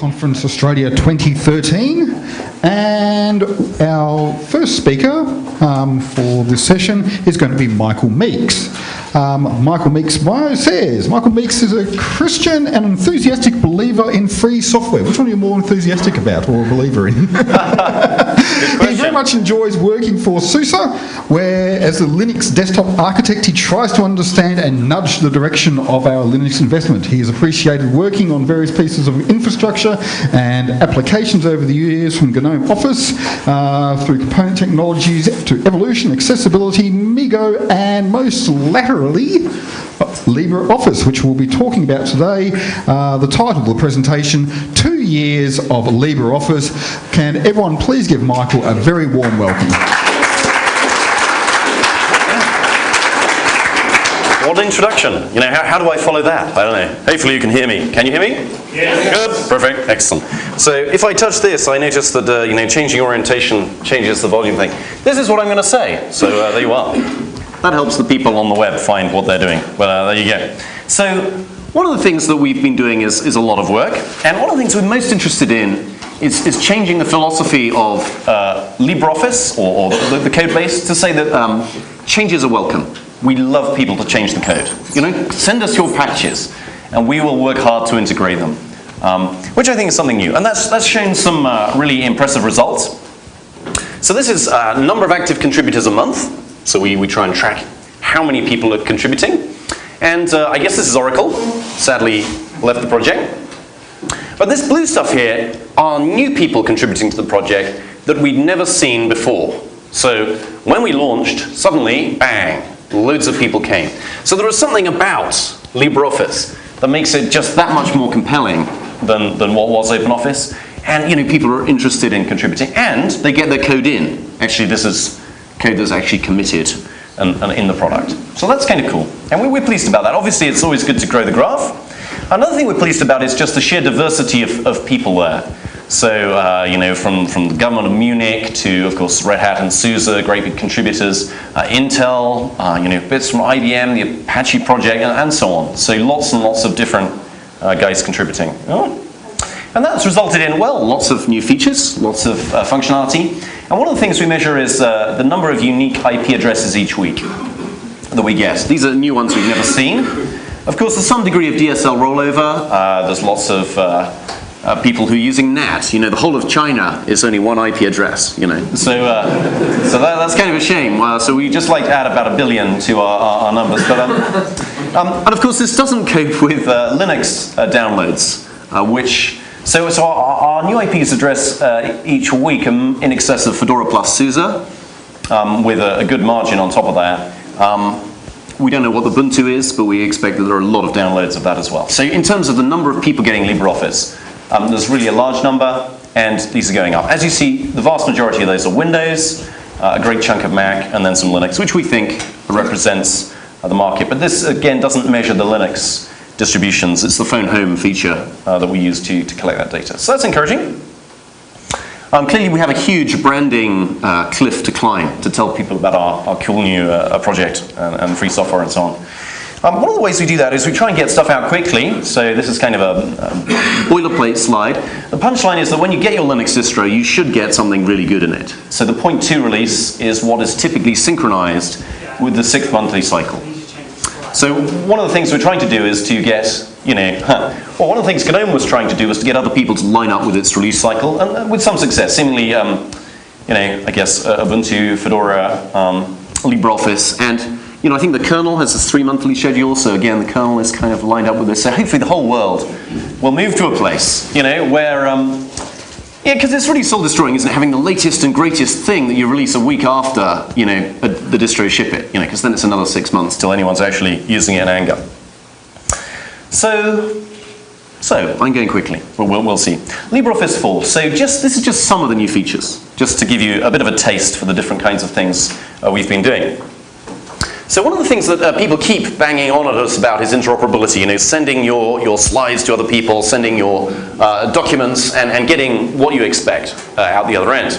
Conference Australia 2013, and our first speaker for this session is going to be Michael Meeks. Michael Meeks says, Michael Meeks is a Christian and enthusiastic believer in free software. Which one are you more enthusiastic about or a believer in? He very much enjoys working for SUSE, where as a Linux desktop architect he tries to understand and nudge the direction of our Linux investment. He has appreciated working on various pieces of infrastructure and applications over the years, from GNOME Office through component technologies to evolution, accessibility, MIGO, and most laterally LibreOffice, which we'll be talking about today. The title of the presentation, 2 years of LibreOffice. Can everyone please give Michael a very warm welcome. What an introduction. You know, how do I follow that? I don't know. Hopefully you can hear me. Can you hear me? Yes. Good. Perfect. Excellent. So if I touch this, I notice that changing orientation changes the volume thing. This is what I'm going to say. So there you are. That helps the people on the web find what they're doing. Well, there you go. So one of the things that we've been doing is a lot of work. And one of the things we're most interested in is changing the philosophy of LibreOffice or the code base to say that changes are welcome. We love people to change the code. You know, send us your patches, and we will work hard to integrate them, which I think is something new. And that's shown some really impressive results. So this is number of active contributors a month. So we try and track how many people are contributing. And I guess this is Oracle. Sadly, left the project. But this blue stuff here are new people contributing to the project that we'd never seen before. So when we launched, suddenly, bang, loads of people came. So there was something about LibreOffice that makes it just that much more compelling than what was OpenOffice. And people are interested in contributing, and they get their code in. Actually, this is code that's actually committed and in the product. So that's kind of cool. And we're pleased about that. Obviously, it's always good to grow the graph. Another thing we're pleased about is just the sheer diversity of people there. So, from the government of Munich to, of course, Red Hat and SUSE, great big contributors, Intel, bits from IBM, the Apache project, and so on. So lots and lots of different guys contributing. Oh. And that's resulted in, lots of new features, lots of functionality. And one of the things we measure is the number of unique IP addresses each week that we get. These are new ones we've never seen. Of course, there's some degree of DSL rollover. There's lots of people who are using NAT. The whole of China is only one IP address. So that's kind of a shame. So we just like to add about 1 billion to our numbers. But and of course, this doesn't cope with Linux downloads, which. So our new IPs address each week in excess of Fedora plus SUSE, with a good margin on top of that. We don't know what the Ubuntu is, but we expect that there are a lot of downloads of that as well. So in terms of the number of people getting LibreOffice, there's really a large number, and these are going up. As you see, the vast majority of those are Windows, a great chunk of Mac, and then some Linux, which we think represents the market. But this, again, doesn't measure the Linux distributions. It's the phone home feature that we use to collect that data. So that's encouraging. Clearly we have a huge branding cliff to climb to tell people about our cool new project and free software and so on. One of the ways we do that is we try and get stuff out quickly. So this is kind of a boilerplate slide. The punchline is that when you get your Linux distro, you should get something really good in it. So the 0.2 release is what is typically synchronized with the 6th monthly cycle. So one of the things we're trying to do is to get, one of the things GNOME was trying to do was to get other people to line up with its release cycle, and with some success. Seemingly, I guess Ubuntu, Fedora, LibreOffice, and I think the kernel has a 3-monthly schedule. So again, the kernel is kind of lined up with this. So hopefully, the whole world will move to a place, where. Because it's really soul destroying, isn't it? Having the latest and greatest thing that you release a week after, the distro ship it, because then it's another 6 months till anyone's actually using it in anger. So I'm going quickly. We'll see. LibreOffice 4. So this is just some of the new features, just to give you a bit of a taste for the different kinds of things we've been doing. So one of the things that people keep banging on at us about is interoperability, sending your slides to other people, sending your documents, and getting what you expect out the other end.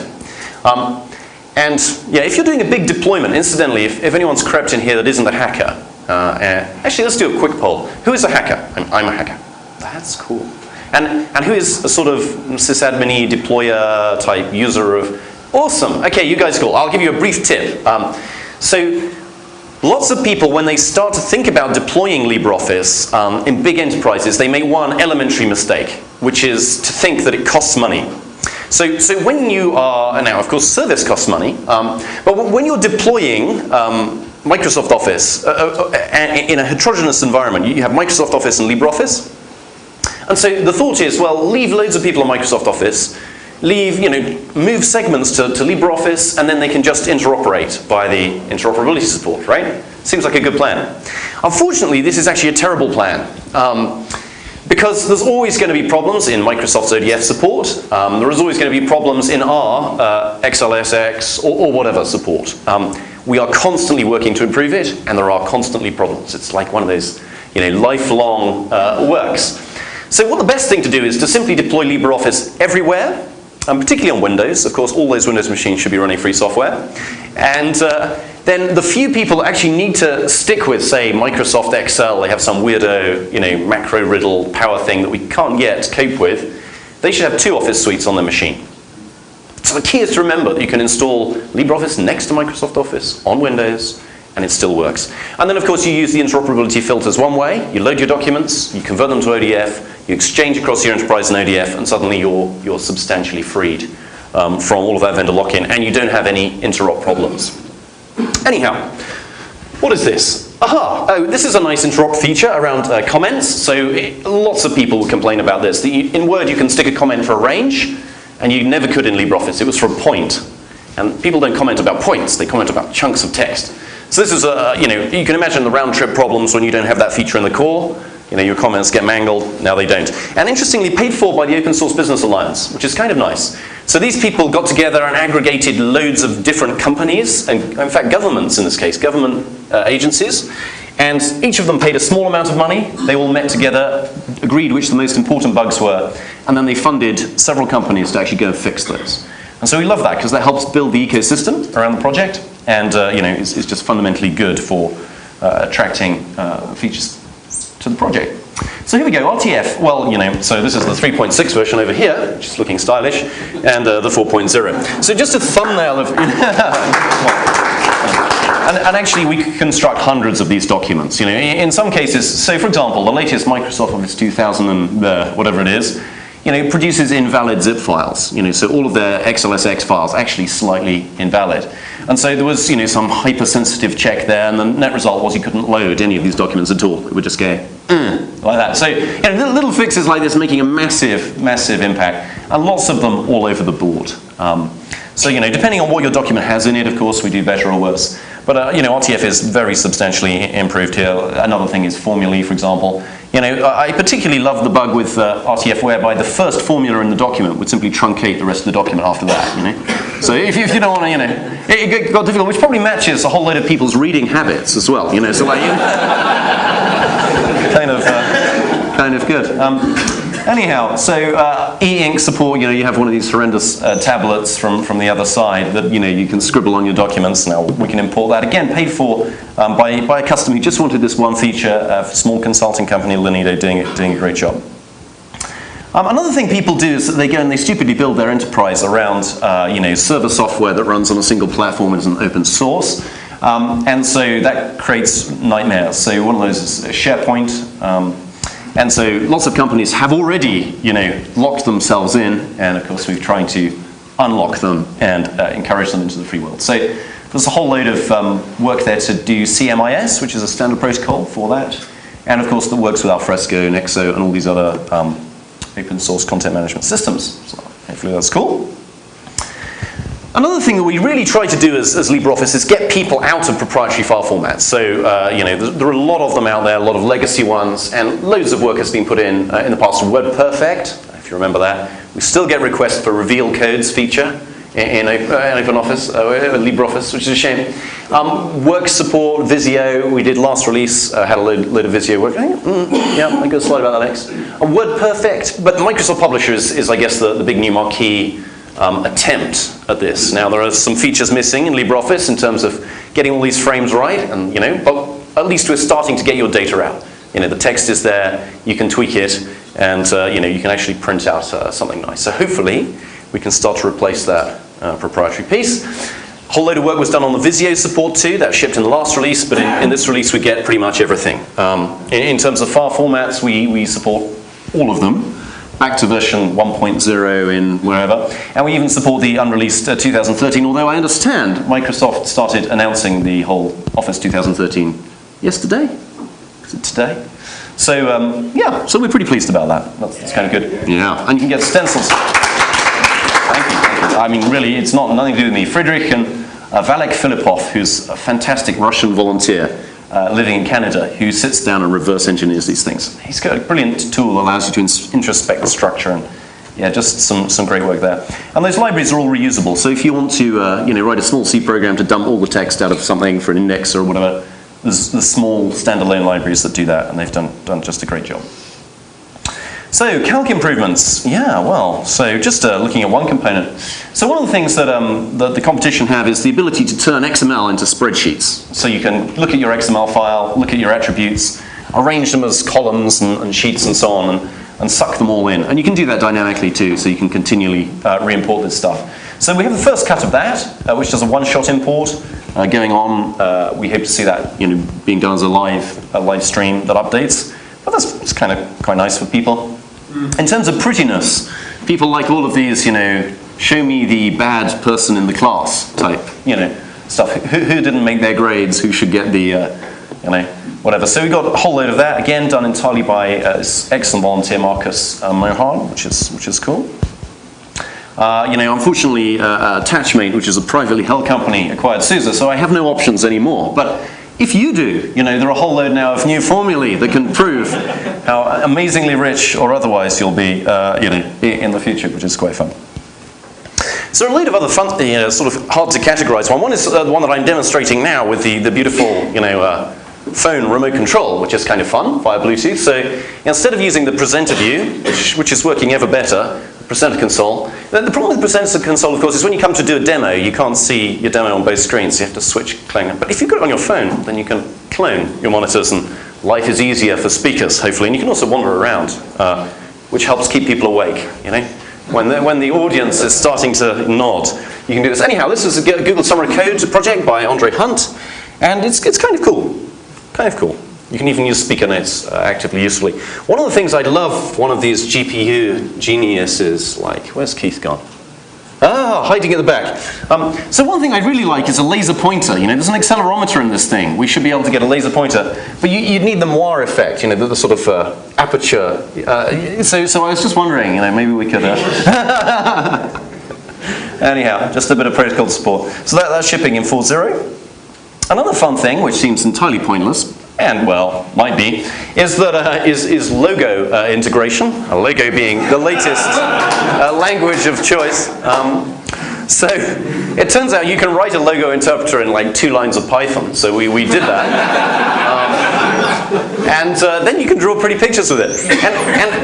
If you're doing a big deployment, incidentally, if anyone's crept in here that isn't a hacker, actually let's do a quick poll. Who is a hacker? I'm a hacker. That's cool. And who is a sort of sysadmin deployer type user of, awesome, okay, you guys are cool. I'll give you a brief tip. So lots of people, when they start to think about deploying LibreOffice in big enterprises, they make one elementary mistake, which is to think that it costs money. So when you are, now of course service costs money, but when you're deploying Microsoft Office in a heterogeneous environment, you have Microsoft Office and LibreOffice, and so the thought is, well, leave loads of people on Microsoft Office, move segments to LibreOffice, and then they can just interoperate by the interoperability support, right? Seems like a good plan. Unfortunately, this is actually a terrible plan. Because there's always going to be problems in Microsoft's ODF support. There is always going to be problems in our XLSX or whatever support. We are constantly working to improve it, and there are constantly problems. It's like one of those lifelong works. So what the best thing to do is to simply deploy LibreOffice everywhere, particularly on Windows. Of course, all those Windows machines should be running free software. And then the few people that actually need to stick with, say, Microsoft Excel, they have some weirdo, macro-riddled power thing that we can't yet cope with, they should have 2 Office suites on their machine. So the key is to remember that you can install LibreOffice next to Microsoft Office on Windows, and it still works. And then, of course, you use the interoperability filters one way. You load your documents, you convert them to ODF, you exchange across your enterprise in ODF, and suddenly you're substantially freed from all of that vendor lock-in, and you don't have any interop problems. Anyhow, what is this? Aha! Oh, this is a nice interop feature around comments. So lots of people complain about this. In Word, you can stick a comment for a range, and you never could in LibreOffice. It was for a point. And people don't comment about points. They comment about chunks of text. So this is, you can imagine the round-trip problems when you don't have that feature in the core. Your comments get mangled, now they don't. And interestingly, paid for by the Open Source Business Alliance, which is kind of nice. So these people got together and aggregated loads of different companies, and in fact governments in this case, government agencies, and each of them paid a small amount of money. They all met together, agreed which the most important bugs were, and then they funded several companies to actually go and fix those. And so we love that, because that helps build the ecosystem around the project, and it's just fundamentally good for attracting features to the project. So here we go, RTF. Well, so this is the 3.6 version over here, which is looking stylish, and the 4.0. So just a thumbnail of... And actually, we could construct hundreds of these documents. In some cases, so for example, the latest Microsoft Office 2000 and whatever it is, produces invalid zip files. So all of their XLSX files actually slightly invalid. And so there was, some hypersensitive check there, and the net result was you couldn't load any of these documents at all. It would just go, like that. So little fixes like this making a massive, massive impact, and lots of them all over the board. So, depending on what your document has in it, of course, we do better or worse. But, RTF is very substantially improved here. Another thing is formulae, for example. I particularly love the bug with RTF whereby the first formula in the document would simply truncate the rest of the document after that, So if you don't want to, it got difficult, which probably matches a whole load of people's reading habits as well, So like, kind of good. Anyhow, so e-ink support, you have one of these horrendous tablets from the other side that, you can scribble on your documents. Now, we can import that. Again, paid for by a customer who just wanted this one feature, a small consulting company, Linedo, doing a great job. Another thing people do is that they go and they stupidly build their enterprise around, server software that runs on a single platform and is an open source. And so that creates nightmares. So one of those is SharePoint. And so lots of companies have already, locked themselves in, and of course we're trying to unlock them and encourage them into the free world. So there's a whole load of work there to do CMIS, which is a standard protocol for that, and of course that works with Alfresco, Nexo, and all these other open source content management systems. So hopefully that's cool. Another thing that we really try to do as LibreOffice is get people out of proprietary file formats. So, there are a lot of them out there, a lot of legacy ones, and loads of work has been put in the past. WordPerfect, if you remember that. We still get requests for reveal codes feature in OpenOffice, LibreOffice, which is a shame. Work support, Visio, we did last release, had a load of Visio work. Yeah, I'm going to slide about that next. WordPerfect, but Microsoft Publisher is I guess, the big new marquee attempt at this. Now there are some features missing in LibreOffice in terms of getting all these frames right, and but at least we're starting to get your data out. The text is there, you can tweak it, and you can actually print out something nice. So hopefully we can start to replace that proprietary piece. A whole load of work was done on the Visio support too. That shipped in the last release, but in this release we get pretty much everything. In terms of file formats, we support all of them, back to version 1.0 in wherever, and we even support the unreleased 2013, although I understand Microsoft started announcing the whole Office 2013 yesterday? Is it today? So yeah, so we're pretty pleased about that. That's kind of good. Yeah, and you can get stencils. Thank you. I mean, really, it's nothing to do with me. Friedrich and Valek Filipov, who's a fantastic Russian volunteer living in Canada, who sits down and reverse engineers these things. He's got a brilliant tool that allows you to introspect the structure, and yeah, just some great work there. And those libraries are all reusable. So if you want to, write a small C program to dump all the text out of something for an index or whatever, there's small standalone libraries that do that, and they've done just a great job. So, calc improvements. Yeah, well, so just looking at one component. So one of the things that the competition have is the ability to turn XML into spreadsheets. So you can look at your XML file, look at your attributes, arrange them as columns and sheets and so on, and suck them all in. And you can do that dynamically too, so you can continually re-import this stuff. So we have the first cut of that, which does a one-shot import going on. We hope to see that being done as a live stream that updates. But that's kind of quite nice for people. In terms of prettiness, people like all of these, show me the bad person in the class type, stuff. Who didn't make their grades? Who should get the, whatever. So we got a whole load of that, again done entirely by excellent volunteer Marcus Mohan, which is cool. Unfortunately, Attachmate, which is a privately held company, acquired SUSE, so I have no options anymore. But if you do, there are a whole load now of new formulae that can prove how amazingly rich or otherwise you'll be, in the future, which is quite fun. So there are a load of other fun, sort of hard to categorize. One is the one that I'm demonstrating now with the beautiful, phone remote control, which is kind of fun via Bluetooth. So instead of using the presenter view, which is working ever better, presenter console. The problem with the presenter console, of course, is when you come to do a demo, you can't see your demo on both screens. You have to switch clone. But if you've got it on your phone, then you can clone your monitors, and life is easier for speakers, hopefully. And you can also wander around, which helps keep people awake. When the audience is starting to nod, you can do this. Anyhow, this is a Google Summer Code project by Andre Hunt, and it's kind of cool. Kind of cool. You can even use speaker notes actively usefully. One of the things I'd love one of these GPU geniuses, like, where's Keith gone? Ah, hiding at the back. So one thing I'd really like is a laser pointer. There's an accelerometer in this thing. We should be able to get a laser pointer. But you'd need the moire effect, the sort of aperture. So I was just wondering, maybe we could... Anyhow, just a bit of protocol support. So that's shipping in 4.0. Another fun thing, which seems entirely pointless, and well, might be, is that is logo integration. Logo being the latest language of choice. So it turns out you can write a logo interpreter in like 2 lines of Python. So we did that. And then you can draw pretty pictures with it. And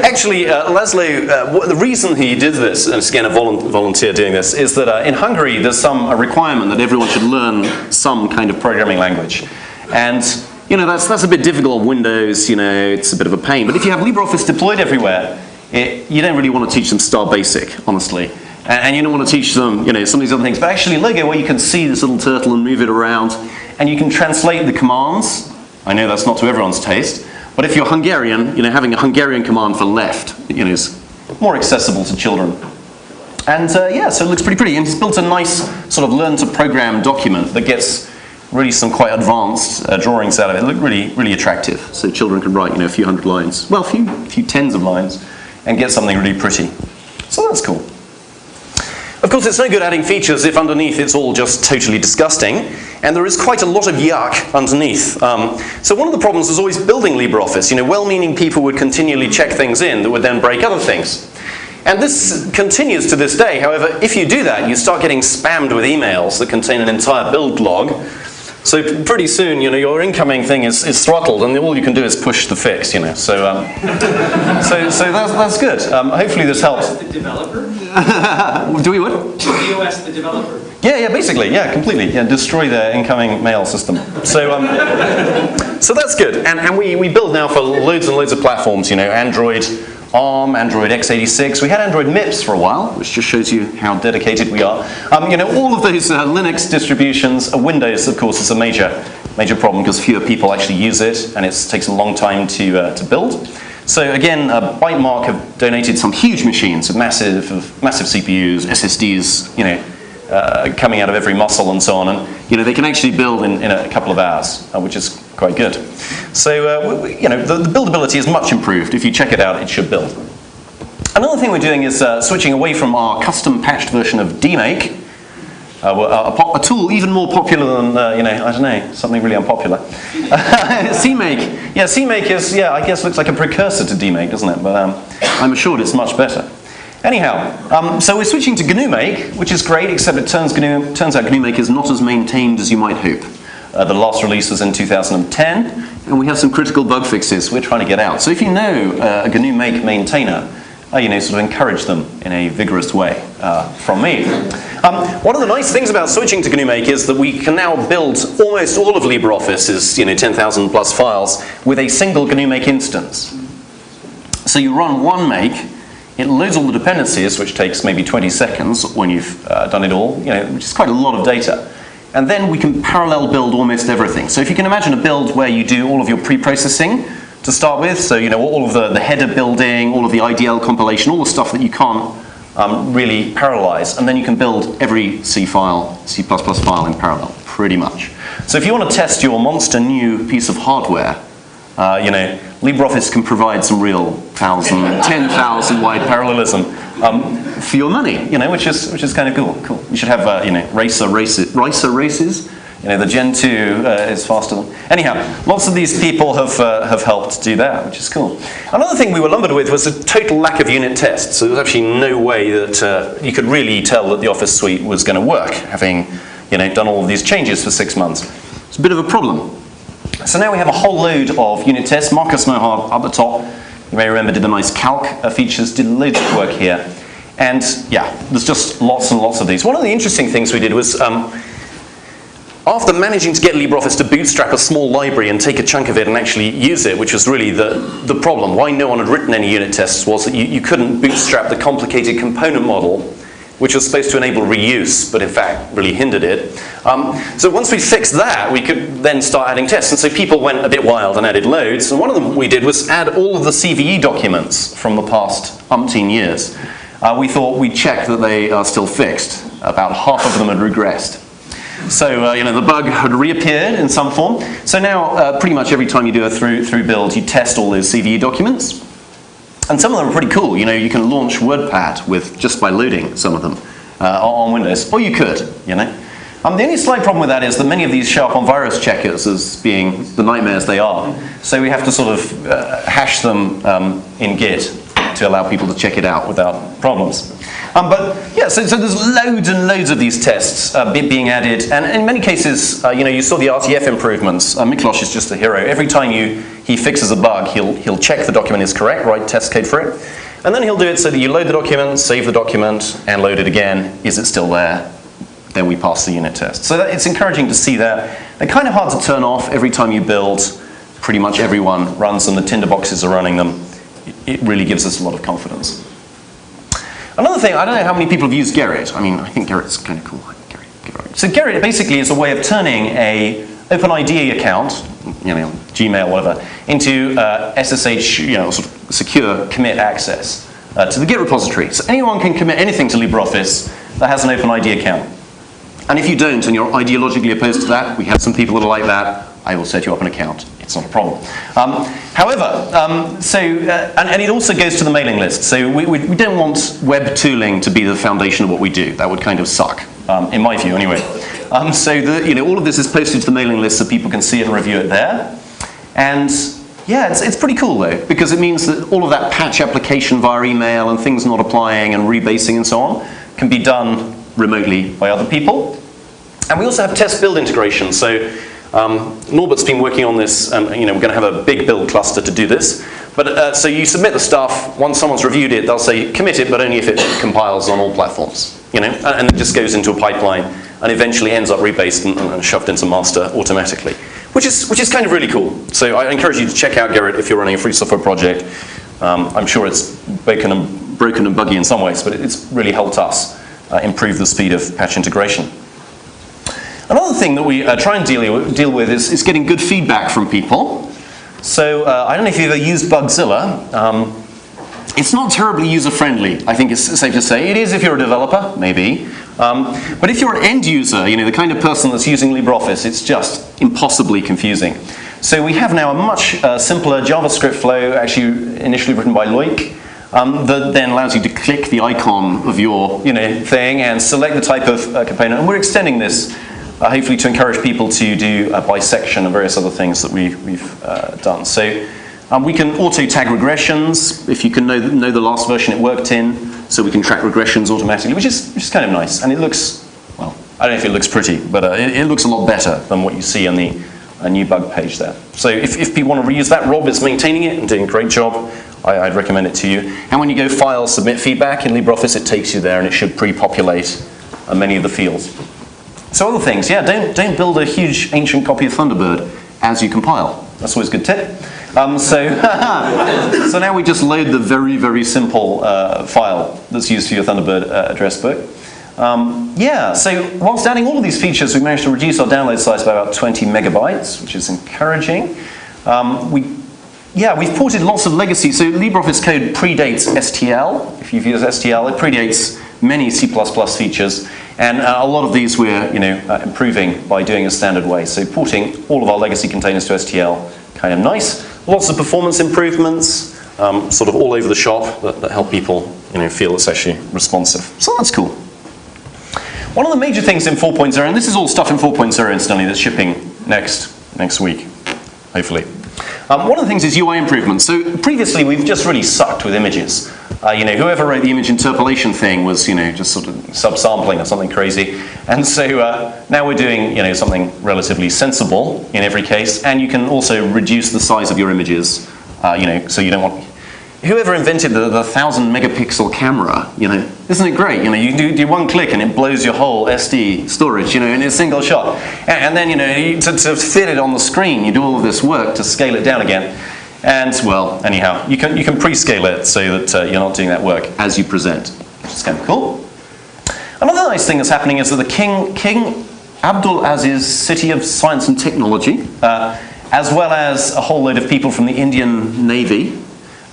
actually, Laszlo, the reason he did this, and it's again a volunteer doing this, is that in Hungary there's some requirement that everyone should learn some kind of programming language. And that's a bit difficult on Windows, it's a bit of a pain. But if you have LibreOffice deployed everywhere, you don't really want to teach them Star Basic, honestly. And you don't want to teach them, some of these other things. But actually, Logo, where you can see this little turtle and move it around, and you can translate the commands. I know that's not to everyone's taste. But if you're Hungarian, having a Hungarian command for left, is more accessible to children. And yeah, so it looks pretty pretty. And he's built a nice sort of learn to program document that gets really some quite advanced drawings out of it. They look really, really attractive. So children can write, a few hundred lines, well, a few tens of lines, and get something really pretty. So that's cool. Of course, it's no good adding features if underneath it's all just totally disgusting, and there is quite a lot of yuck underneath. So one of the problems was always building LibreOffice. Well-meaning people would continually check things in that would then break other things. And this continues to this day. However, if you do that, you start getting spammed with emails that contain an entire build log. So pretty soon, your incoming thing is throttled, and all you can do is push the fix, So, so that's good. Hopefully this helps. DOS the developer? Do we what? DOS the developer. Yeah, basically, yeah, completely. Yeah, destroy their incoming mail system. So, so that's good. And we build now for loads and loads of platforms, Android, ARM, Android x86. We had Android MIPS for a while, which just shows you how dedicated we are. All of those Linux distributions. Windows, of course, is a major problem because fewer people actually use it, and it takes a long time to build. So again, Bytemark have donated some huge machines with massive CPUs, SSDs, coming out of every muscle and so on, and they can actually build in a couple of hours, which is quite good. So the buildability is much improved. If you check it out, it should build. Another thing we're doing is switching away from our custom patched version of dmake, a tool even more popular than I don't know, something really unpopular. CMake. Yeah, CMake is I guess looks like a precursor to dmake, doesn't it? But I'm assured it's much better. Anyhow, so we're switching to GNU-make, which is great, except it turns out GNU-make is not as maintained as you might hope. The last release was in 2010, and we have some critical bug fixes we're trying to get out. So if you know a GNU-make maintainer, sort of encourage them in a vigorous way from me. One of the nice things about switching to GNU-make is that we can now build almost all of LibreOffice's 10,000 plus files with a single GNU-make instance. So you run one make, it loads all the dependencies, which takes maybe 20 seconds when you've done it all, which is quite a lot of data. And then we can parallel build almost everything. So if you can imagine a build where you do all of your pre-processing to start with, so all of the header building, all of the IDL compilation, all the stuff that you can't really parallelize, and then you can build every C file, C++ file in parallel, pretty much. So if you want to test your monster new piece of hardware, LibreOffice can provide some real 10,000 wide parallelism for your money, which is kind of cool. You should have racer races. The Gen 2 is faster than. Anyhow, lots of these people have helped do that, which is cool. Another thing we were lumbered with was a total lack of unit tests. So there was actually no way that you could really tell that the Office suite was going to work, having done all of these changes for 6 months. It's a bit of a problem. So now we have a whole load of unit tests. Marcus Mohar up the top, you may remember, did the nice calc features, did loads of work here. And there's just lots and lots of these. One of the interesting things we did was, after managing to get LibreOffice to bootstrap a small library and take a chunk of it and actually use it, which was really the problem, why no one had written any unit tests, was that you couldn't bootstrap the complicated component model, which was supposed to enable reuse, but in fact really hindered it. So once we fixed that, we could then start adding tests. And so people went a bit wild and added loads. And one of them we did was add all of the CVE documents from the past umpteen years. We thought we'd check that they are still fixed. About half of them had regressed. So the bug had reappeared in some form. So now pretty much every time you do a through build, you test all those CVE documents. And some of them are pretty cool. You can launch WordPad just by loading some of them on Windows, or you could. The only slight problem with that is that many of these show up on virus checkers as being the nightmares they are. So we have to sort of hash them in Git to allow people to check it out without problems. So there's loads and loads of these tests being added, and in many cases, you saw the RTF improvements. Miklos is just a hero. Every time he fixes a bug, he'll check the document is correct, write test code for it, and then he'll do it so that you load the document, save the document, and load it again. Is it still there? Then we pass the unit test. So it's encouraging to see that. They're kind of hard to turn off every time you build. Pretty much everyone runs them. The tinderboxes are running them. It really gives us a lot of confidence. Another thing, I don't know how many people have used Gerrit. I think Gerrit's kind of cool. So Gerrit basically is a way of turning a OpenID account, Gmail, whatever, into SSH, sort of secure commit access to the Git repository. So anyone can commit anything to LibreOffice that has an OpenID account. And if you don't, and you're ideologically opposed to that, we have some people that are like that, I will set you up an account. It's not a problem. However, and it also goes to the mailing list. So we don't want web tooling to be the foundation of what we do. That would kind of suck, in my view, anyway. So all of this is posted to the mailing list so people can see it and review it there. And it's pretty cool though, because it means that all of that patch application via email and things not applying and rebasing and so on can be done remotely by other people. And we also have test build integration. So Norbert's been working on this, and we're going to have a big build cluster to do this. But so you submit the stuff. Once someone's reviewed it, they'll say commit it, but only if it compiles on all platforms. And it just goes into a pipeline and eventually ends up rebased and shoved into master automatically, which is kind of really cool. So I encourage you to check out Gerrit if you're running a free software project. I'm sure it's broken and buggy in some ways, but it's really helped us improve the speed of patch integration. Another thing that we try and deal with is getting good feedback from people. So I don't know if you've ever used Bugzilla. It's not terribly user-friendly, I think it's safe to say. It is if you're a developer, maybe. But if you're an end user, the kind of person that's using LibreOffice, it's just impossibly confusing. So we have now a much simpler JavaScript flow, actually initially written by Loic, that then allows you to click the icon of your thing and select the type of component. And we're extending this hopefully to encourage people to do bisection and various other things that we've done. So we can auto-tag regressions if you can know the last version it worked in, so we can track regressions automatically, which is kind of nice. And it looks, well, I don't know if it looks pretty, but it looks a lot better than what you see on the new bug page there. So if people want to reuse that, Rob is maintaining it and doing a great job. I'd recommend it to you. And when you go File, Submit Feedback in LibreOffice, it takes you there and it should pre-populate many of the fields. So other things, yeah, don't build a huge ancient copy of Thunderbird as you compile. That's always a good tip. So now we just load the very, very simple file that's used for your Thunderbird address book. Yeah, so whilst adding all of these features, we managed to reduce our download size by about 20 megabytes, which is encouraging. We've ported lots of legacy. So LibreOffice code predates STL. If you've used STL, it predates many C++ features. And a lot of these we're improving by doing a standard way. So porting all of our legacy containers to STL, kind of nice. Lots of performance improvements, sort of all over the shop that help people feel it's actually responsive. So that's cool. One of the major things in 4.0, and this is all stuff in 4.0 incidentally that's shipping next week, hopefully. One of the things is UI improvements. So previously we've just really sucked with images. Whoever wrote the image interpolation thing was, just sort of subsampling or something crazy. And so now we're doing, something relatively sensible in every case, and you can also reduce the size of your images, so you don't want. Whoever invented the 1,000 megapixel camera, isn't it great? You do one click and it blows your whole SD storage, in a single shot. And then, to fit it on the screen, you do all of this work to scale it down again. And, well, anyhow, you can pre-scale it so that you're not doing that work as you present, which is kind of cool. Another nice thing that's happening is that the King Abdul Aziz City of Science and Technology, as well as a whole load of people from the Indian Navy,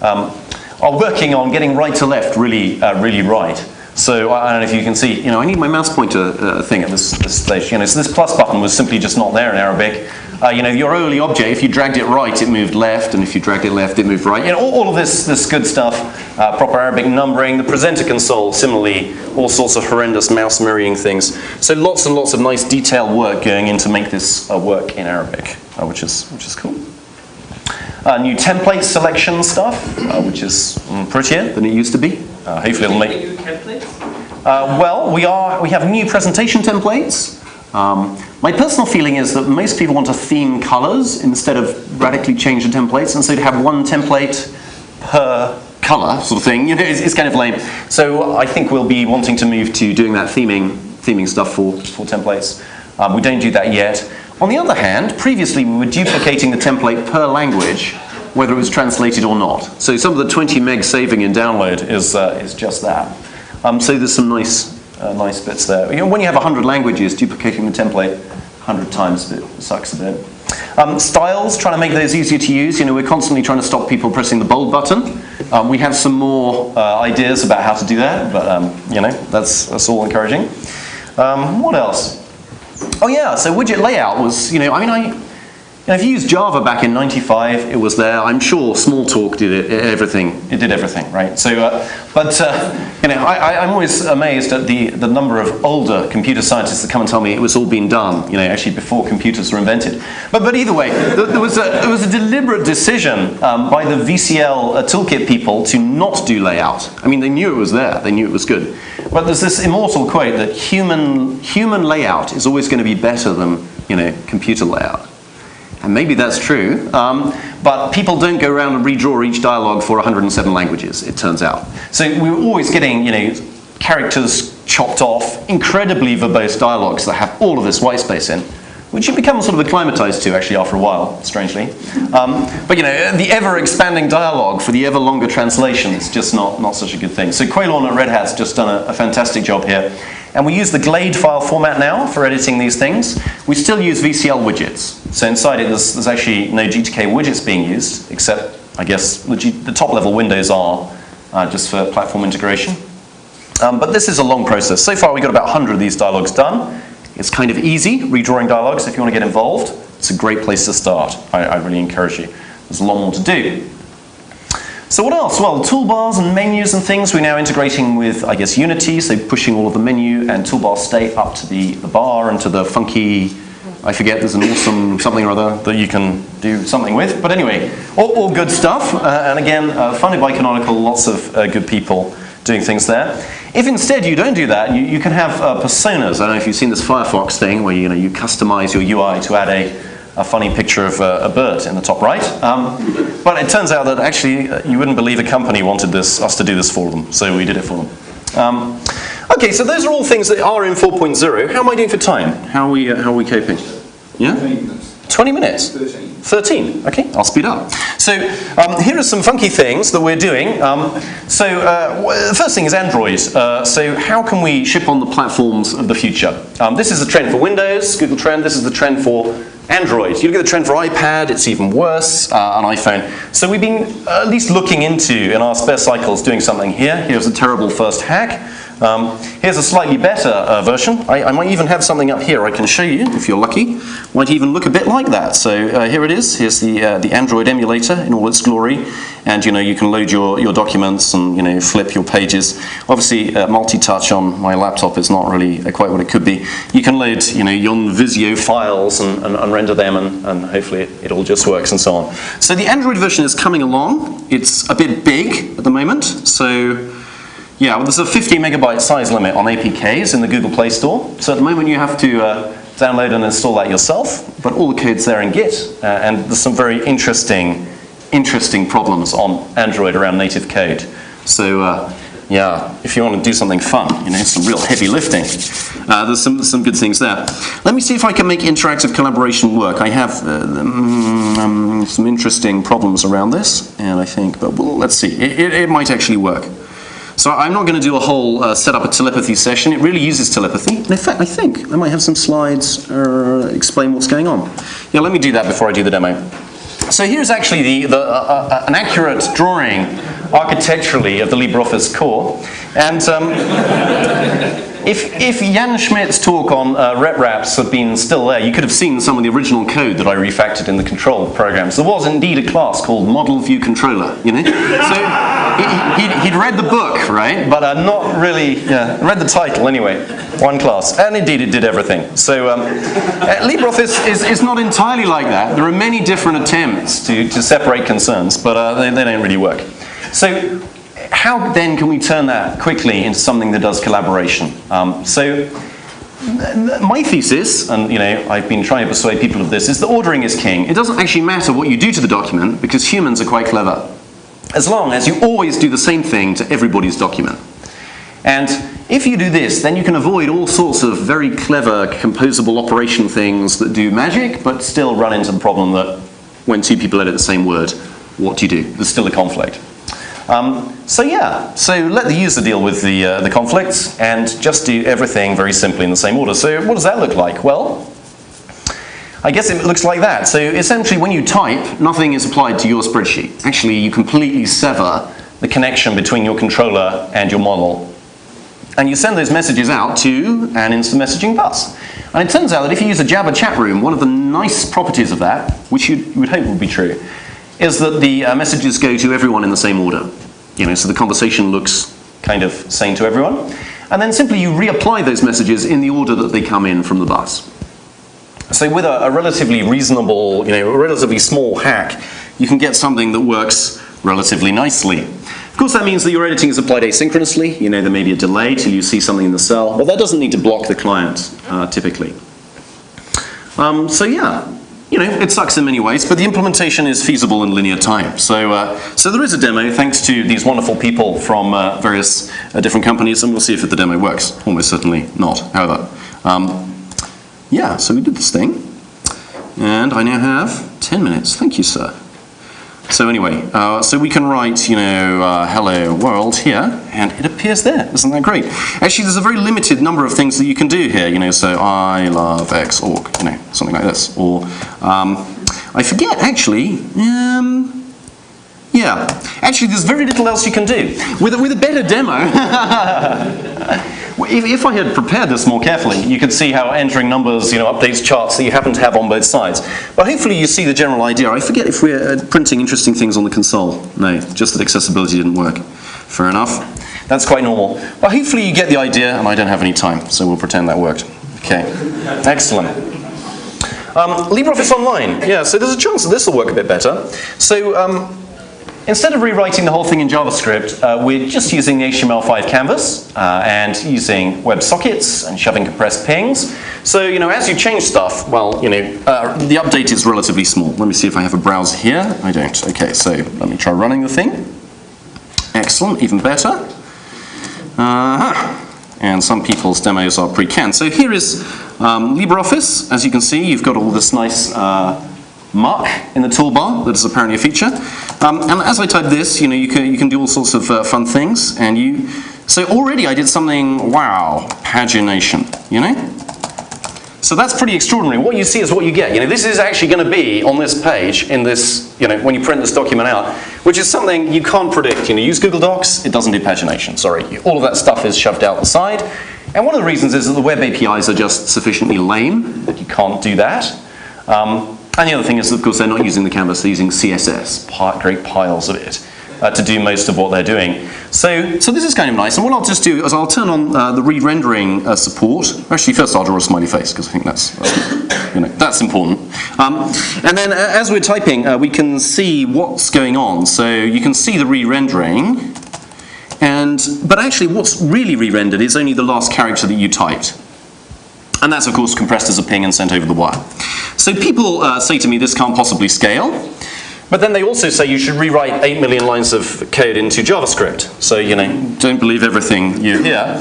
are working on getting right to left really right. So I don't know if you can see, I need my mouse pointer thing at this stage. So this plus button was simply just not there in Arabic. Your early object, if you dragged it right, it moved left, and if you dragged it left, it moved right. All of this good stuff, proper Arabic numbering, the presenter console, similarly, all sorts of horrendous mouse mirroring things. So lots and lots of nice detailed work going in to make this work in Arabic, which is cool. New template selection stuff, which is prettier than it used to be. Hopefully it'll make. New templates? Well, we have new presentation templates. My personal feeling is that most people want to theme colors instead of radically change the templates, and so to have one template per color sort of thing, it's kind of lame. So I think we'll be wanting to move to doing that theming stuff for templates. We don't do that yet. On the other hand, previously we were duplicating the template per language, whether it was translated or not. So some of the 20 meg saving in download is just that. So there's some nice bits there. When you have 100 languages, duplicating the template 100 times sucks a bit. Styles, trying to make those easier to use. We're constantly trying to stop people pressing the bold button. We have some more ideas about how to do that, but that's all encouraging. What else? Oh yeah, so widget layout was, if you used Java back in '95, it was there. I'm sure Smalltalk did everything. It did everything, right? So, I'm always amazed at the number of older computer scientists that come and tell me it was all been done, actually before computers were invented. But either way, there was a deliberate decision by the VCL toolkit people to not do layout. They knew it was there. They knew it was good. But there's this immortal quote that human layout is always going to be better than computer layout. And maybe that's true, but people don't go around and redraw each dialogue for 107 languages, it turns out. So we were always getting, characters chopped off, incredibly verbose dialogues that have all of this white space in. which you become sort of acclimatized to actually after a while, strangely. But you know, the ever-expanding dialogue for the ever longer translation is just not such a good thing. So Quaylon at Red Hat's just done a fantastic job here. And we use the Glade file format now for editing these things. We still use VCL widgets. So inside it, there's actually no GTK widgets being used, except, I guess, the top-level windows are just for platform integration. But this is a long process. So far, we've got about 100 of these dialogues done. It's kind of easy, redrawing dialogues. If you want to get involved, it's a great place to start. I really encourage you. There's a lot more to do. So what else? Well, toolbars and menus and things, we're now integrating with, I guess, Unity, so pushing all of the menu and toolbar state up to the bar and to the funky, I forget, there's an awesome something or other that you can do something with. But anyway, all good stuff. And again, funded by Canonical, lots of good people doing things there. If instead you don't do that, you can have personas. I don't know if you've seen this Firefox thing where you customize your UI to add a funny picture of a bird in the top right. But it turns out that actually you wouldn't believe a company wanted us to do this for them, so we did it for them. Okay, so those are all things that are in 4.0. How am I doing for time? How are we coping? Yeah? 20 minutes? 13. Okay, I'll speed up. So here are some funky things that we're doing. The first thing is Android. So how can we ship on the platforms of the future? This is the trend for Windows, Google trend. This is the trend for Android. You look at the trend for iPad, it's even worse on iPhone. So we've been at least looking into, in our spare cycles, doing something here. Here's a terrible first hack. Here's a slightly better version. I might even have something up here I can show you, if you're lucky. Might even look a bit like that. So here it is. Here's the Android emulator in all its glory. And you can load your documents and flip your pages. Obviously, multi-touch on my laptop is not really quite what it could be. You can load your Visio files and render them, and hopefully it all just works and so on. So the Android version is coming along. It's a bit big at the moment. So yeah, well, there's a 50 megabyte size limit on APKs in the Google Play Store. So at the moment you have to download and install that yourself, but all the code's there in Git, and there's some very interesting problems on Android around native code. So yeah, if you want to do something fun, some real heavy lifting, there's some good things there. Let me see if I can make interactive collaboration work. I have some interesting problems around this, and I think, but let's see, it might actually work. So I'm not going to do a whole set up a telepathy session. It really uses telepathy. And in fact, I think I might have some slides explain what's going on. Yeah, let me do that before I do the demo. So here's actually an accurate drawing architecturally of the LibreOffice core. And if Jan Schmidt's talk on RepRaps had been still there, you could have seen some of the original code that I refactored in the control programs. There was indeed a class called Model View Controller, So he'd read the book, right? But not really, read the title anyway. One class. And indeed it did everything. So LibreOffice is not entirely like that. There are many different attempts to separate concerns, but they don't really work. So how then can we turn that quickly into something that does collaboration? So my thesis, and I've been trying to persuade people of this, is that ordering is king. It doesn't actually matter what you do to the document, because humans are quite clever, as long as you always do the same thing to everybody's document. And if you do this, then you can avoid all sorts of very clever composable operation things that do magic, but still run into the problem that when two people edit the same word, what do you do? There's still a conflict. So let the user deal with the conflicts and just do everything very simply in the same order. So what does that look like? Well, I guess it looks like that. So essentially when you type, nothing is applied to your spreadsheet. Actually, you completely sever the connection between your controller and your model. And you send those messages out to an instant messaging bus. And it turns out that if you use a Jabber chat room, one of the nice properties of that, which you would hope would be true, is that the messages go to everyone in the same order. So the conversation looks kind of sane to everyone. And then simply you reapply those messages in the order that they come in from the bus. So with a relatively reasonable, a relatively small hack, you can get something that works relatively nicely. Of course, that means that your editing is applied asynchronously. There may be a delay till you see something in the cell, but that doesn't need to block the client typically. It sucks in many ways, but the implementation is feasible in linear time. So there is a demo, thanks to these wonderful people from various different companies, and we'll see if the demo works. Almost certainly not, however. So we did this thing. And I now have 10 minutes. Thank you, sir. So anyway, so we can write, hello world here, and it appears there. Isn't that great? Actually, there's a very limited number of things that you can do here, so I love X org, something like this. Or, I forget, actually, yeah. Actually, there's very little else you can do. With a better demo, if I had prepared this more carefully, you could see how entering numbers, updates charts that you happen to have on both sides. But hopefully you see the general idea. I forget if we're printing interesting things on the console. No, just that accessibility didn't work. Fair enough. That's quite normal. But hopefully you get the idea, and I don't have any time, so we'll pretend that worked. Okay, excellent. LibreOffice Online. Yeah, so there's a chance that this will work a bit better. So, instead of rewriting the whole thing in JavaScript, we're just using the HTML5 canvas and using WebSockets and shoving compressed pings. So, as you change stuff, well, the update is relatively small. Let me see if I have a browser here. I don't. Okay, so let me try running the thing. Excellent, even better. And some people's demos are pre-canned. So here is LibreOffice. As you can see, you've got all this nice muck in the toolbar that is apparently a feature. And as I type this, you can do all sorts of fun things. So already I did something, wow, pagination, So that's pretty extraordinary. What you see is what you get. This is actually going to be on this page in this, when you print this document out, which is something you can't predict. Use Google Docs, it doesn't do pagination, sorry. All of that stuff is shoved out the side. And one of the reasons is that the web APIs are just sufficiently lame that you can't do that. And the other thing is, of course, they're not using the canvas, they're using CSS, great piles of it, to do most of what they're doing. So this is kind of nice, and what I'll just do is I'll turn on the re-rendering support. Actually, first I'll draw a smiley face, because I think that's important. And then as we're typing, we can see what's going on. So you can see the re-rendering, but actually what's really re-rendered is only the last character that you typed. And that's, of course, compressed as a ping and sent over the wire. So people say to me, this can't possibly scale. But then they also say you should rewrite 8 million lines of code into JavaScript. So, don't believe everything you hear.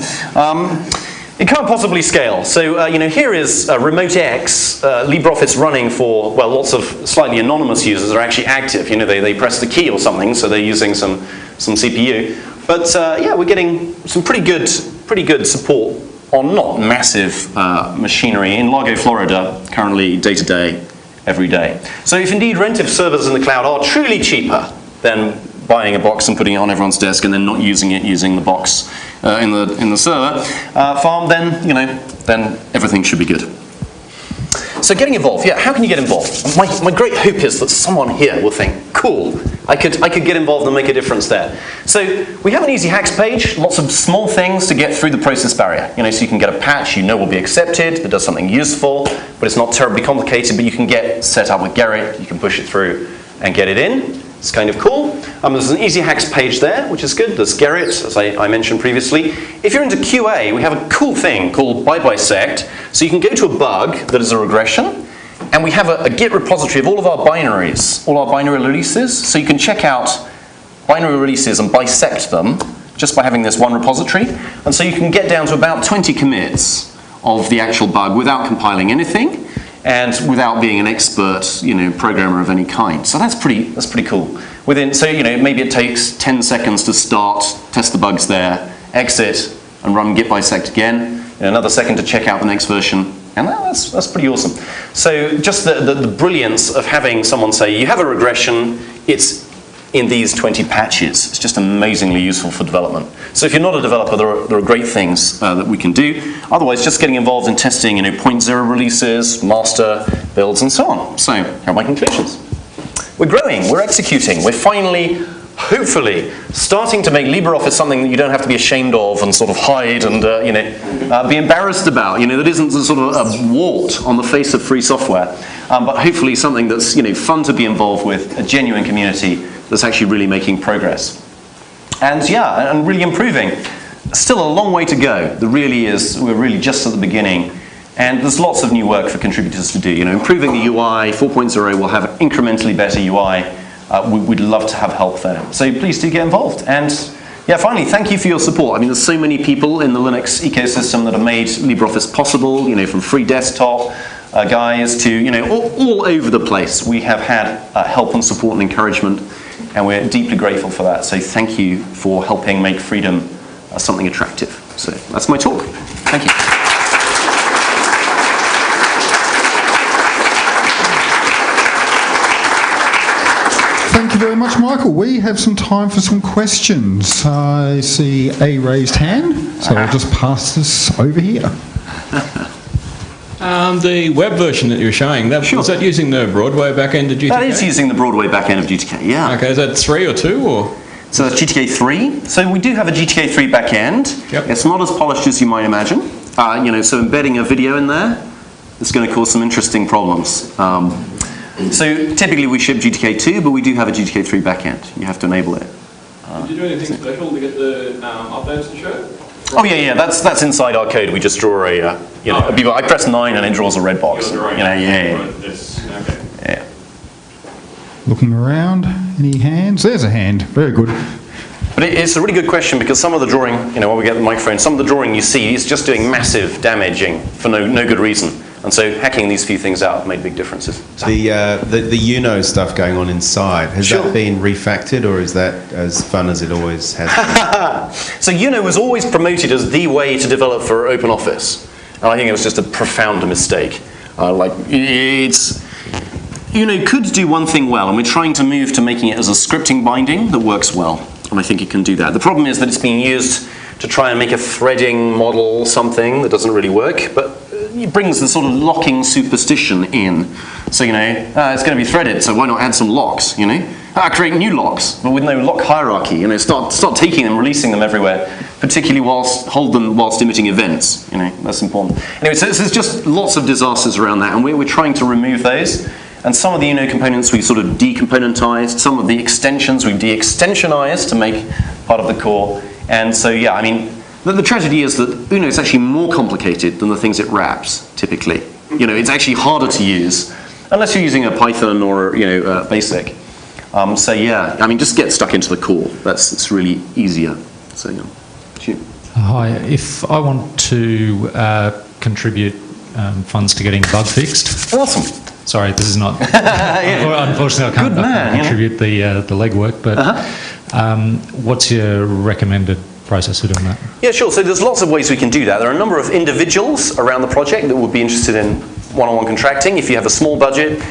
It can't possibly scale. So, here is Remote X, LibreOffice running for, well, lots of slightly anonymous users are actually active. They pressed a key or something, so they're using some CPU. But, yeah, we're getting some pretty good support on not massive machinery in Largo, Florida, currently day-to-day, every day. So if indeed rentive servers in the cloud are truly cheaper than buying a box and putting it on everyone's desk and then not using it using the box in the server farm, then then everything should be good. So getting involved, yeah, how can you get involved? My great hope is that someone here will think, cool, I could get involved and make a difference there. So we have an easy hacks page, lots of small things to get through the process barrier. So you can get a patch will be accepted, that does something useful, but it's not terribly complicated, but you can get set up with Gerrit, you can push it through and get it in. It's kind of cool. There's an easy hacks page there, which is good. There's Gerrit, as I mentioned previously. If you're into QA, we have a cool thing called bisect. So you can go to a bug that is a regression, and we have a Git repository of all of our binaries, all our binary releases. So you can check out binary releases and bisect them just by having this one repository. And so you can get down to about 20 commits of the actual bug without compiling anything, and without being an expert, programmer of any kind. So that's pretty cool. Maybe it takes 10 seconds to start, test the bugs there, exit, and run git bisect again. Another second to check out the next version, and that's pretty awesome. So just the brilliance of having someone say, you have a regression, it's in these 20 patches. It's just amazingly useful for development. So if you're not a developer, there are great things that we can do. Otherwise, just getting involved in testing, 0.0 releases, master builds, and so on. So here are my conclusions. We're growing, we're executing, we're finally, hopefully, starting to make LibreOffice something that you don't have to be ashamed of and sort of hide and be embarrassed about. That isn't sort of a wart on the face of free software, but hopefully something that's fun to be involved with, a genuine community that's actually really making progress. And yeah, and really improving. Still a long way to go. There really is. We're really just at the beginning. And there's lots of new work for contributors to do. Improving the UI, 4.0 will have an incrementally better UI. We'd love to have help there. So please do get involved. And yeah, finally, thank you for your support. There's so many people in the Linux ecosystem that have made LibreOffice possible, from free desktop, guys to, all over the place. We have had help and support and encouragement, and we're deeply grateful for that. So thank you for helping make freedom something attractive. So that's my talk. Thank you. Thank you very much, Michael. We have some time for some questions. I see a raised hand, so I'll just pass this over here. The web version that you're showing, Sure. is that using the Broadway backend of GTK? That is using the Broadway backend of GTK, yeah. Okay, is that 3 or 2 or? So that's GTK 3. So we do have a GTK 3 backend. Yep. It's not as polished as you might imagine. So embedding a video in there is going to cause some interesting problems. So typically we ship GTK 2, but we do have a GTK 3 backend. You have to enable it. Did you do anything special to get the updates to show? Oh yeah, that's inside our code. We just draw a beaver. I press 9 and it draws a red box. Yeah. Looking around, any hands? There's a hand. Very good. But it's a really good question because some of the drawing, when we get the microphone, some of the drawing you see is just doing massive damaging for no good reason. And so hacking these few things out made big differences. The UNO stuff going on inside, has Sure. that been refactored, or is that as fun as it always has been? So UNO was always promoted as the way to develop for OpenOffice. And I think it was just a profound mistake. UNO could do one thing well, and we're trying to move to making it as a scripting binding that works well. And I think it can do that. The problem is that it's being used to try and make a threading model something that doesn't really work, but it brings the sort of locking superstition in. So, it's going to be threaded, so why not add some locks, Create new locks, but with no lock hierarchy, start taking them, releasing them everywhere, particularly hold them whilst emitting events, that's important. Anyway, so there's just lots of disasters around that, and we're trying to remove those. And some of the UNO components we sort of decomponentized, some of the extensions we de-extensionized to make part of the core. And so, the tragedy is that UNO is actually more complicated than the things it wraps, typically. It's actually harder to use, unless you're using a Python or, BASIC. Just get stuck into the core. It's really easier. So, shoot. Hi, if I want to contribute funds to getting a bug fixed. Awesome. Sorry, this is not. Unfortunately, I can't contribute the legwork, but what's your recommended process for doing that? Yeah, sure. So there's lots of ways we can do that. There are a number of individuals around the project that would be interested in one-on-one contracting. If you have a small budget,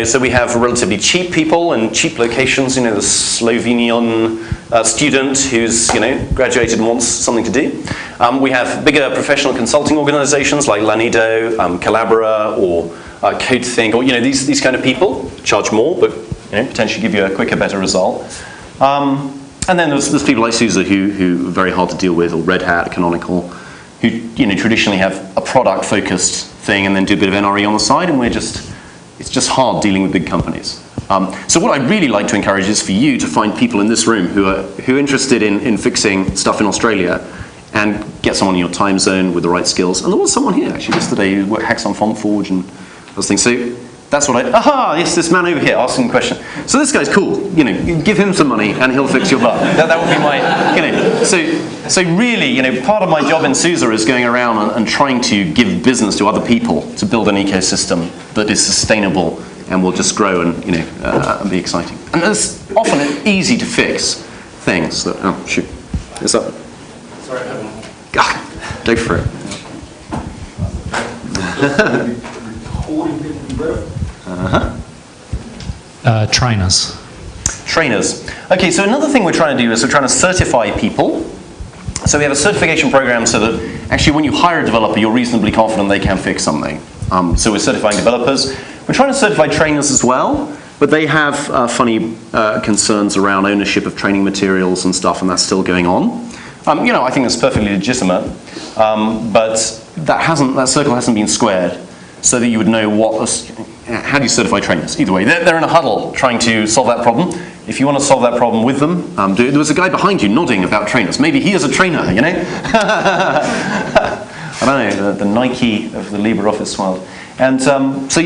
so we have relatively cheap people in cheap locations. The Slovenian student who's graduated and wants something to do. We have bigger professional consulting organizations like Lanido, Collabora, or CodeThink, or these kind of people charge more, but potentially give you a quicker, better result. And then there's people like SUSE who are very hard to deal with, or Red Hat, Canonical, who traditionally have a product-focused thing and then do a bit of NRE on the side, and it's just hard dealing with big companies. So what I'd really like to encourage is for you to find people in this room who are interested in fixing stuff in Australia, and get someone in your time zone with the right skills. And there was someone here actually yesterday who hacks on FontForge and those things. So that's what yes, this man over here asking a question. So this guy's cool, give him some money and he'll fix your bug. That would be my, So really, part of my job in SUSE is going around and trying to give business to other people to build an ecosystem that is sustainable and will just grow and, and be exciting. And it's often easy to fix things that, oh shoot, is that? Sorry, I have one. Go for it. Trainers. Trainers. Okay, so another thing we're trying to do is we're trying to certify people. So we have a certification program so that actually when you hire a developer, you're reasonably confident they can fix something. So we're certifying developers. We're trying to certify trainers as well, but they have funny concerns around ownership of training materials and stuff, and that's still going on. I think that's perfectly legitimate, but that circle hasn't been squared so that you would know how do you certify trainers? Either way, they're in a huddle trying to solve that problem. If you want to solve that problem with them, do it. There was a guy behind you nodding about trainers. Maybe he is a trainer, I don't know, the Nike of the LibreOffice world. And so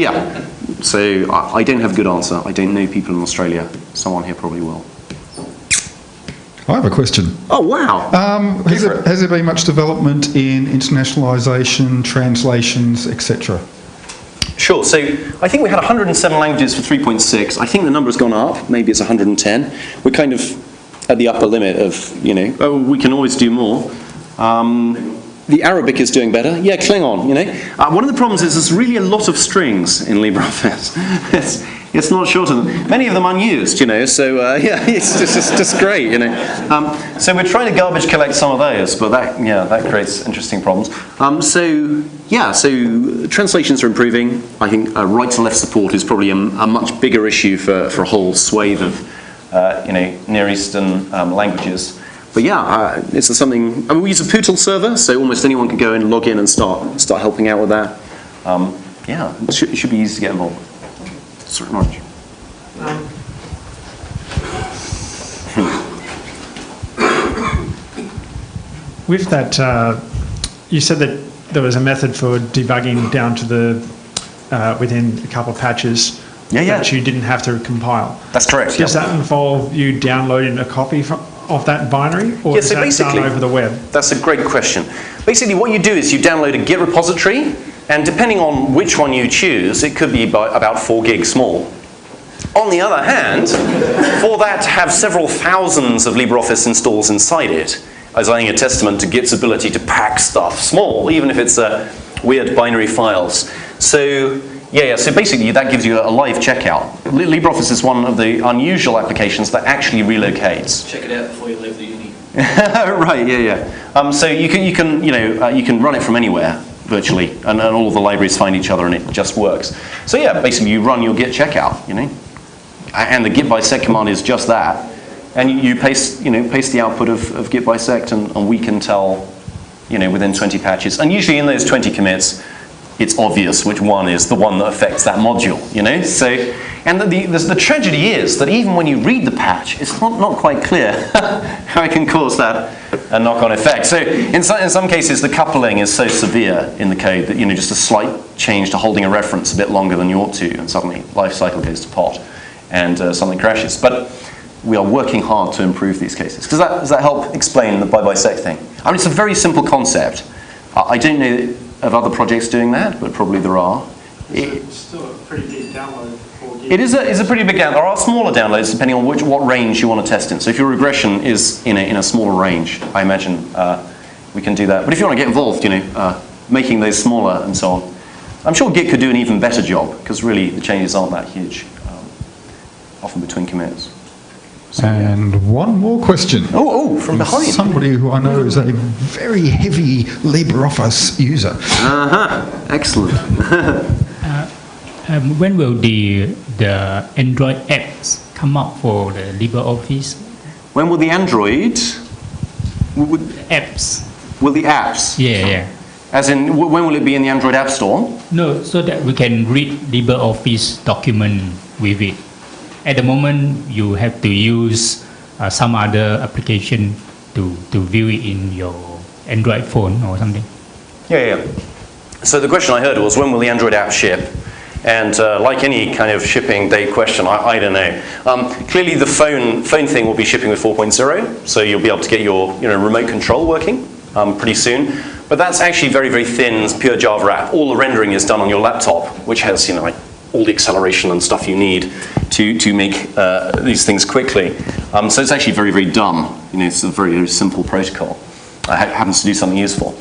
I don't have a good answer. I don't know people in Australia. Someone here probably will. I have a question. Oh, wow. Has there been much development in internationalisation, translations, etc.? Sure. So I think we had 107 languages for 3.6. I think the number has gone up. Maybe it's 110. We're kind of at the upper limit of, we can always do more. The Arabic is doing better. Yeah, Klingon, One of the problems is there's really a lot of strings in LibreOffice. It's not shorter than, many of them unused, so it's just great, So we're trying to garbage collect some of those, but that creates interesting problems. So translations are improving. I think right to left support is probably a much bigger issue for a whole swathe of, Near Eastern languages. But it's something. We use a Pootle server, so almost anyone can go in, log in, and start helping out with that. It should be easy to get involved. Sorry, Orange. With that, you said that there was a method for debugging down to the within a couple of patches. That you didn't have to compile. That's correct. Does that involve you downloading a copy of that binary, or is that done over the web? That's a great question. Basically, what you do is you download a Git repository, and depending on which one you choose, it could be about 4 gigs small. On the other hand, for that to have several thousands of LibreOffice installs inside it, is I think a testament to Git's ability to pack stuff small, even if it's weird binary files. So basically that gives you a live checkout. LibreOffice is one of the unusual applications that actually relocates. Check it out before you leave the uni. Right, so you can run it from anywhere virtually, and all the libraries find each other, and it just works. So basically you run your Git checkout, and the git bisect command is just that, and you paste the output of git bisect, and we can tell, within 20 patches, and usually in those 20 commits, it's obvious which one is the one that affects that module, So, and the tragedy is that even when you read the patch, it's not quite clear how it can cause that a knock-on effect. So, in some cases, the coupling is so severe in the code that just a slight change to holding a reference a bit longer than you ought to, and suddenly life cycle goes to pot, and something crashes. But we are working hard to improve these cases. Does that help explain the by-bisect thing? I mean, it's a very simple concept. I don't know of other projects doing that, but probably there are. It's still a pretty big download. It is a pretty big download. There are smaller downloads depending on what range you want to test in. So if your regression is in a smaller range, I imagine we can do that. But if you want to get involved, making those smaller and so on, I'm sure Git could do an even better job, because really the changes aren't that huge, often between commits. And one more question. From behind. Somebody who I know is a very heavy LibreOffice user. Excellent. When will the Android apps come out for the LibreOffice? When will the Android apps? Will the apps? Yeah. As in, when will it be in the Android App Store? No, so that we can read LibreOffice document with it. At the moment, you have to use some other application to view it in your Android phone or something. Yeah. So the question I heard was, when will the Android app ship? And like any kind of shipping date question, I don't know. Clearly the phone thing will be shipping with 4.0, so you'll be able to get your remote control working pretty soon. But that's actually very, very thin, pure Java app. All the rendering is done on your laptop, which has all the acceleration and stuff you need to make these things quickly. So it's actually very, very dumb. It's a very, very simple protocol. It happens to do something useful.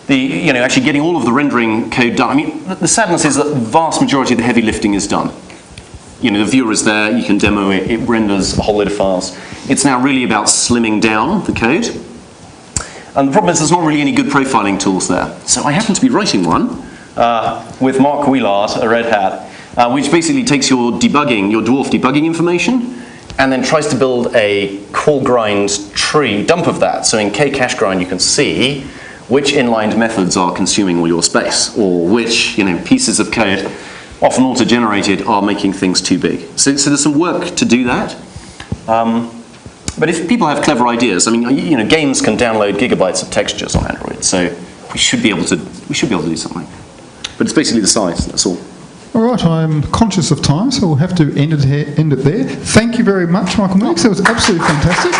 Actually getting all of the rendering code done. I mean, the sadness is that the vast majority of the heavy lifting is done. The viewer is there, you can demo it, it renders a whole load of files. It's now really about slimming down the code. And the problem is there's not really any good profiling tools there. So I happen to be writing one with Mark Wheelard at Red Hat, which basically takes your dwarf debugging information, and then tries to build a call grind tree dump of that. So in kcache grind you can see which inlined methods are consuming all your space, or which pieces of code, often auto-generated, are making things too big. So there's some work to do that. But if people have clever ideas, I mean, games can download gigabytes of textures on Android, so we should be able to do something. But it's basically the size. That's all. All right, I'm conscious of time, so we'll have to end it there. Thank you very much, Michael Meeks. That was absolutely fantastic.